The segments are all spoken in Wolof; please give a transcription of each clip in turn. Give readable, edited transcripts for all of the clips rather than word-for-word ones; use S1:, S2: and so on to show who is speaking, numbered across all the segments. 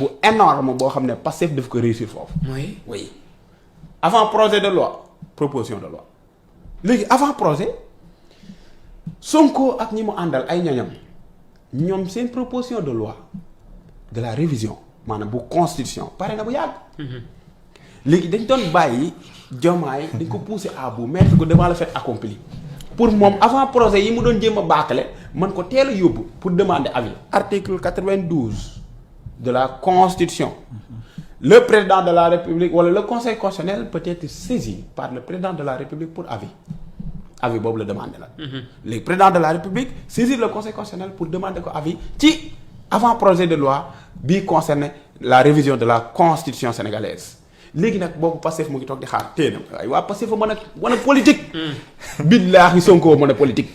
S1: bu énorme boo xam ne Pastef daf ko réussir foofu. oui avant projet de loi proposition de loi léegi avant projet Sonko ak ñi mu àndal ay ñoom seen proposition de loi de la révision maanaam bu constitution pare na bu yàgg. léegi dañ doon bàyyi Diomaye dañ ko pousser à bout mettre ko devant le fait accompli pour moom avant projet yi mu doon jéem a bâcler mën ko teel a yóbbu pour demander avis. article 92 de la constitution. Le président de la République wala le conseil constitutionnel peut être saisi par le président de la République pour avis boobu la demandé la. léegi président de la République saisir le conseil constitutionnel pour demander ko avis ci avant projet de loi bi concerne la révision de la constitution sénégalaise. léegi nag boobu Pastef mu ngi toog di xaar téye na waaye waa Pastef fa mën a politique. billaahi Sonko mën a politique.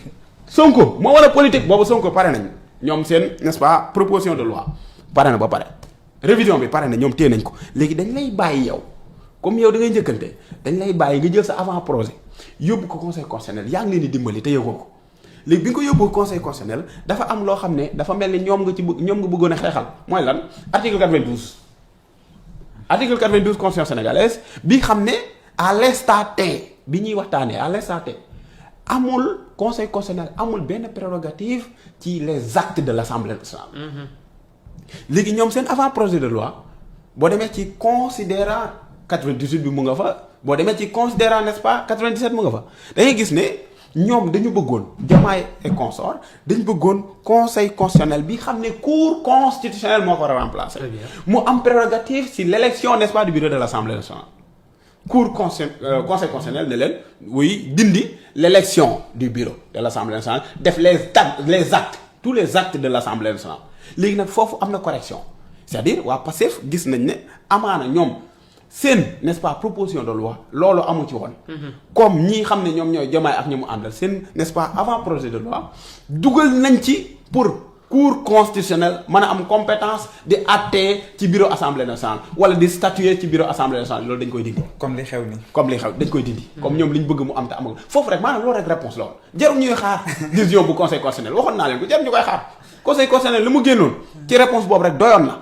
S1: Sonko moo mën a politique boobu Sonko pare nañ ñoom seen n'est-ce pas proposition de loi pare na ba pare. révision bi pare na ñoom téye nañ ko léegi dañ lay bàyyi yow comme yow da ngay njëkkante dañ lay bàyyi nga jël sa avant projet yóbbu ko conseil constitutionnel yaa ngi leen di dimbali te yëgoo ko léegi bi nga ko yóbbu conseil constitutionnel dafa am loo xam ne dafa mel ni ñoom nga bëggoon a xeexal mooy lan article 92. article 92 constitution sénégalaise bi xam ne à l'instant T bi ñuy waxtaanee à l'instant T amul conseil constitutionnel amul benn prérogative ci les actes de l'Assemblée nationale. léegi ñoom seen avant projet de loi boo demee ci considérant 98 bi mu nga fa boo demee ci considérant n'est-ce pas 97 mu nga fa da ngay gis ne ñoom dañu bëggoon Diomaye et consort dañu bëggoon conseil constitutionnel bi xam ne cour constitutionnelle moo ko war a remplacer. mu am prérogative si l'élection n'est-ce pas du bureau de l'Assemblée nationale. conseil constitutionnel ne leen wuy dindi l'élection du bureau de l'Assemblée nationale def les actes tous les actes de l'Assemblée nationale. léegi nag foofu am na correction c'est-à-dire waa Pastef gis nañ ne amaana ñoom seen n'est-ce pas proposition de loi loolu amu ci woon. comme ñi xam ne ñoom ñooy Diomaye ak ñi mu àndal seen n'est-ce pas avant projet de loi dugal nañ ci pour cour constitutionnelle mën a am compétence di àttee ci bureau assemblée nationale wala di statuer ci bureau assemblée nationale loolu dañ koy dindi.
S2: comme li xew nii.
S1: dañ koy dindi. comme ñoom li ñu bëgg mu am te amul foofu rek maanaam loolu rek réponse la woon jarul ñuy xaar décision bu conseil constitutionnel waxoon naa leen ko jarul ñu koy xaar. conseil constitutionnel li mu génnoon ci réponse boobu rek doyoon na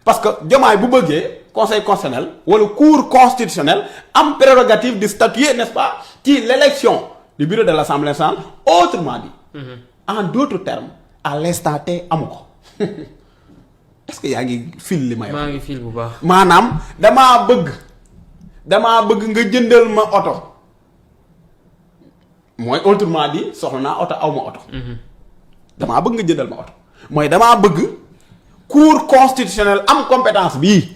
S1: parce que Diomaye bu bëggee conseil constitutionnel wala cour constitutionnelle am prérogative de statuer n'est-ce pas ci l'élection du bureau de l'Assemblée nationale autrement dit. en d'autres termes à l'instant T amu ko est-ce que yaa ngi fil li may wax.
S3: maa ngi fil bu baax.
S1: maanaam damaa bëgg nga jëndal ma oto mooy autrement dit soxla naa oto aw ma oto. damaa bëgg nga jëndal ma oto mooy damaa bëgg cour constitutionnelle am compétence bii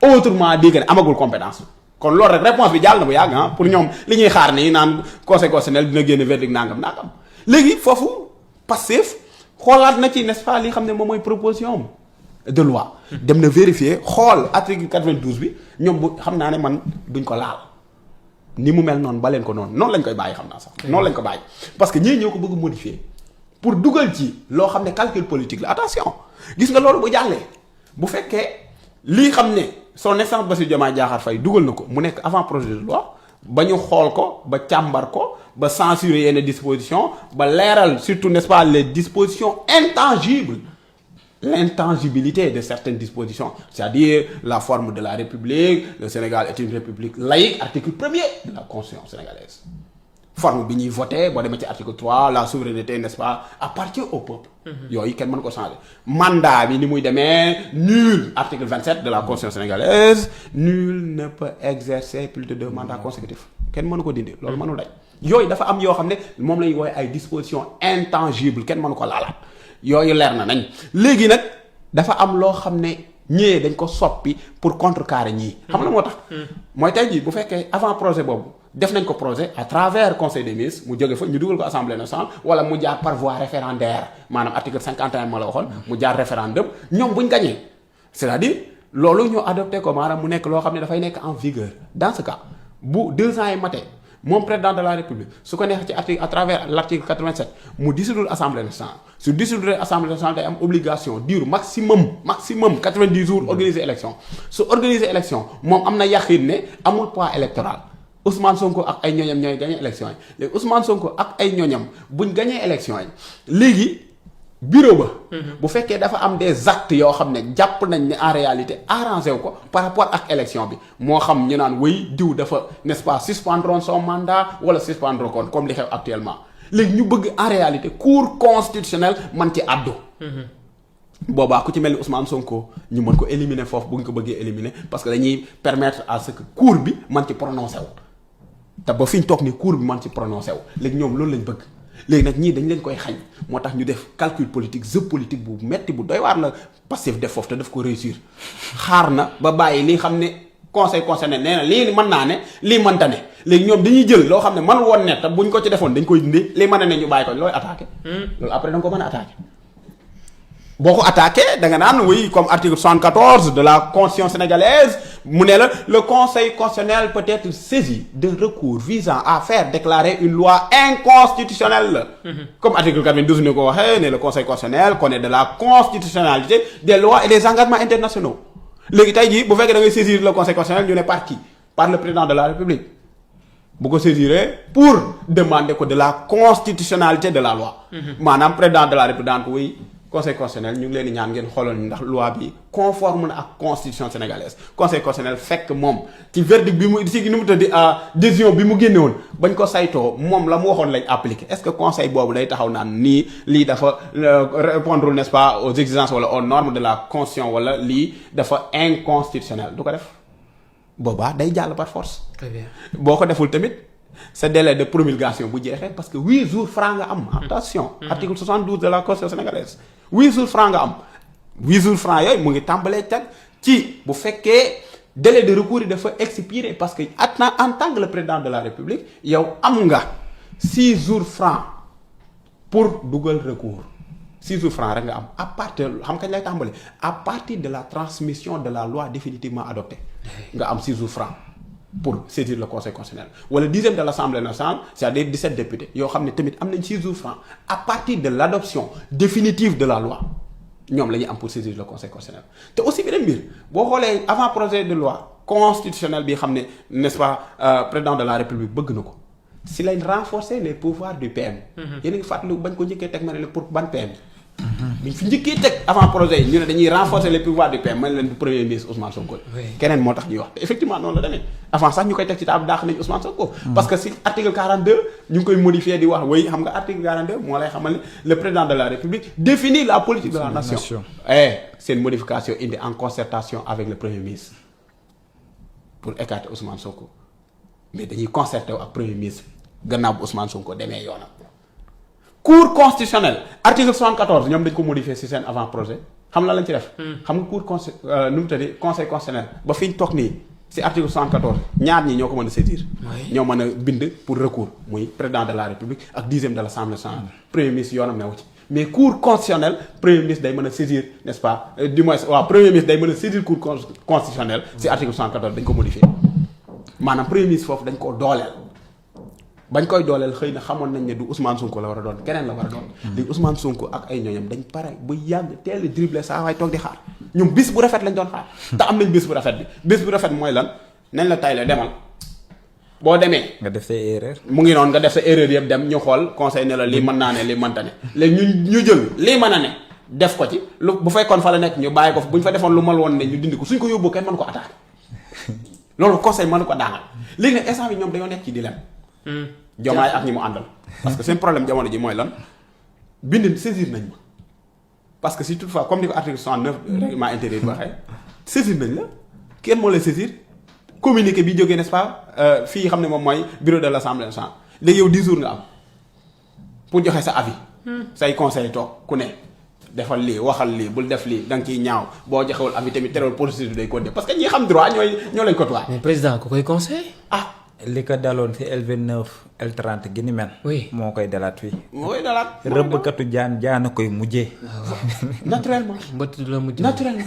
S1: autrement dit que ne amagul compétence kon loolu rek réponse bi jàll na bu yàgg pour ñoom li ñuy xaar nii naan conseil constitutionnel dina génn verdict nangam léegi foofu Pastef xoolaat na ci n'est-ce pas li xam ne moom mooy proposition de loi. dem na vérifier xool article 92 bi ñoom bu xam naa ne man duñ ko laal ni mu mel noonu ba leen ko noonu lañ koy bàyyi xam naa sax. noonu lañ ko bàyyi parce que ñii ñoo ko bëgg modifier. pour dugal ci loo xam ne calcul politique la attention gis nga loolu bu jàllee bu fekkee lii xam ne son excellence Bassirou Diomaye Diakhar Faye dugal na ko mu nekk avant projet de loi ba ñu xool ko ba càmbar ko ba censurer yenn dispositions ba leeral surtout n'est-ce pas les dispositions intangibles l'intangibilité de certaines dispositions c'est-à-dire la forme de la République le Sénégal est une république laïque article 1er de la Constitution sénégalaise. forme bi ñuy voté boo demee ci article 3 la souveraineté n'est-ce pas appartient au peuple. yooyu kenn mën ko changer. mandat bi ni muy demee nul article 27 de la constitution sénégalaise nul ne peut exercer plus de 2 mandats consécutifs kenn mënu ko dindi loolu mënul daj. yooyu dafa am yoo xam ne moom la ñuy woowee ay dispositions intangibles kenn mënu ko laalaat yooyu leer na nañ léegi nag dafa am loo xam ne ñëwee dañ ko soppi pour contrecarrer ñii. xam na moo tax. mooy tey jii bu fekkee avant projet boobu. def nañ ko projet à travers conseil des ministres mu jóge fa ñu dugal ko assemblée nationale wala mu jaar par voie référendaire maanaam article 51 ma la waxoon mu jaar référendum ñoom buñ gagné c'est-à-dire loolu ñu adopté ko maanaam mu nekk loo xam ne dafay nekk en vigueur dans ce cas bu 2 ans yi matee moom président de la république su ko neexee ci article à travers l'article 87 mu dissoudre assemblée nationale su dissoudre assemblée nationale day am obligation durée maximum 90 jours organiser élection su organiser élection moom am na yaqin ne amul poids électoral. Ousmane Sonko ak ay ñoñam ñooy gagné élection yi léegi Ousmane Sonko ak ay ñoñam buñ gagné élection yi léegi bureau ba. bu fekkee dafa am des actes yoo xam ne jàpp nañ ne en réalité arrangé wu ko par rapport ak élection bi moo xam ñu naan wéy diw dafa n'est-ce pas suspendre son mandat wala suspendre ko comme li xew actuellement léegi ñu bëgg en réalité cour constitutionnelle man ci àddu. boobaa ku ci mel ni Ousmane Sonko ñu mën ko éliminer foofu bu ñu ko bëggee éliminer parce que dañuy permettre à ce que cour bi man ci prononcé wu te ba fi ñu toog ni cour bi man ci prononcé wu léegi ñoom loolu lañ bëgg. léegi nag ñii dañ leen koy xañ moo tax ñu def calcul politique jeu politique bu metti bu doy waar la Pastef def foofu te daf ko réussir xaar na ba bàyyi li xam ne conseil concerné nee na lii mën naa ne lii mënta ne léegi ñoom dañuy jël loo xam ne man woon ne te buñ ko ci defoon dañ koy dindi lii mën a ne ñu bàyyi ko looy attaqué loolu après da nga ko mën a attaqué boo ko attaqué da nga naan oui comme article 74 de la constitution sénégalaise mu ne la le conseil constitutionnel peut être saisi d'un recours visant à faire déclarer une loi inconstitutionnelle. Comme article 92 ni ko waxee ne le conseil constitutionnel connaît de la constitutionnalité des lois et des engagements internationaux léegi tey jii bu fekkee da ngay saisir le conseil constitutionnel ñu ne par qui par le président de la république bu ko saisiree pour demander ko de la constitutionnalité de la loi. maanaam président de la république daan ko wuy conseil constitutionnel ñu ngi leen di ñaan ngeen xoolal ndax loi bi conforme na ak constitution sénégalaise conseil constitutionnel fekk moom ci verdict bi mu ci nu mu tëddi décision bi mu génne woon bañ ko saytoo moom la mu waxoon lañ appliqué est-ce que conseil boobu day taxaw naan nii lii dafa répondre n'est-ce pas aux exigences wala aux normes de la constitution wala lii dafa inconstitutionnel du ko def boobaa day jàll par force. Très bien boo ko deful tamit. ce délai de promulgation bu jeexee parce que 8 jours francs nga am. attention article 72 de la constitution sénégalaise 8 jours francs nga am 8 jours francs yooyu mu ngi tàmbalee teg ci bu fekkee délai de recours yi dafa expirer parce que en tant que le président de la république yow am nga 6 jours francs pour dugal recours 6 jours francs rek nga am à partir xam kañ lay tàmbale à partir de la transmission de la loi définitivement adoptée nga am 6 jours francs pour saisir le conseil constitutionnel wala 10e de l'Assemblée nationale c'est-à-dire 17 députés yoo xam ne tamit am nañ 6 jours francs à partir de l'adoption définitive de la loi ñoom la ñuy am pour saisir le conseil constitutionnel te aussi beneen mbir boo xoolee avant projet de loi constitutionnelle bi xam ne n'est-ce pas président de la république bëgg na ko si lañ renforcer les pouvoirs du PM. yéen a ngi fàttaliku bañ ko njëkkee teg ma ne la pour ban PM. biñ fi njëkkee teg avant projet yi ñu ne dañuy renforcer les pouvoirs du PM man leen du premier ministre Ousmane Sonko. keneen moo tax ñuy wax te effectivement noonu la demee avant sax ñu koy teg ci table dàq nañ Ousmane Sonko. parce que si article 42 ñu ngi koy modifier di wax way xam nga article 42 moo lay xamal ne le président de la République définit la politique de la nation. C'est une modification indi en concertation avec le premier ministre pour écarter Ousmane Sonko mais dañuy concerter ak premier ministre gannaaw bu Ousmane Sonko demee yoonam. Cour constitutionnelle article 74 ñoom dañ ko modifier ci seen avant projet xam la lañ ci def. xam nga cour nu mu tëddee conseil constitutionnel ba fi ñu toog nii ci article 74 ñaar ñi ñoo ko mën a saisir. ñoo mën a bind pour recours muy président de la république ak 10e de l'Assemblée nationale. premier ministre yoonam newu ci mais cour constitutionnelle premier ministre day mën a saisir n'est-ce pas du moins waaw premier ministre day mën a saisir cour constitutionnelle ci article 74 dañ ko modifier maanaam premier ministre foofu dañ koo dooleel. bañ koy dooleel xëy na xamoon nañ ne du Ousmane Sonko la war a doon keneen la war a doon. léegi Ousmane Sonko ak ay ñooñam dañ pare bu yàgg teel a dribble saa waay toog di xaar ñoom bis bu rafet lañ doon xaar. te am nañ bis bu rafet bi bis bu rafet mooy lan nañ la tay la demal boo demee.
S2: nga def sa erreur.
S1: mu ngi noonu nga def sa erreur yëpp dem ñu xool conseil ne la lii mën naa ne lii mënta ne léegi ñu jël lii mën a ne def ko ci lu bu fekkoon fa la nekk ñu bàyyi ko bu ñu fa defoon lu mal woon ne ñu dindi ko suñ ko yóbboo kenn mën ko attaquer loolu conseil mënu ko daanal léegi nag instant bi ñoom dañoo nekk ci dilemme. Jomaay ak ñi mu àndal parce que seen problème jamono ji mooy lan bind saisir nañ ma parce que si toutefois comme ni ko article 69 règlement intérieur bi waxee saisir nañ la kenn moo lay saisir communiqué bi jógee n'est-ce pas fii xam ne moom mooy bureau de l'Assemblée nationale léegi yow 10 jours nga am pour joxe sa avis say conseil toog ku ne defal lii waxal lii bul def lii da nga ciy ñaaw boo joxewul avis tamit terewul procédure day continuer parce que ñi xam droit ñoo lañ ko tuwaay.
S3: mais président ku koy conseil
S2: li ko daloon ci L29 L30 gi ni mel.
S3: oui
S2: moo koy dalaat fii.
S1: moo koy dalaat
S2: rëbbkatu jaan jaana koy mujjee.
S1: naturellement.
S3: mbëtt du la mujjee
S1: naturellement.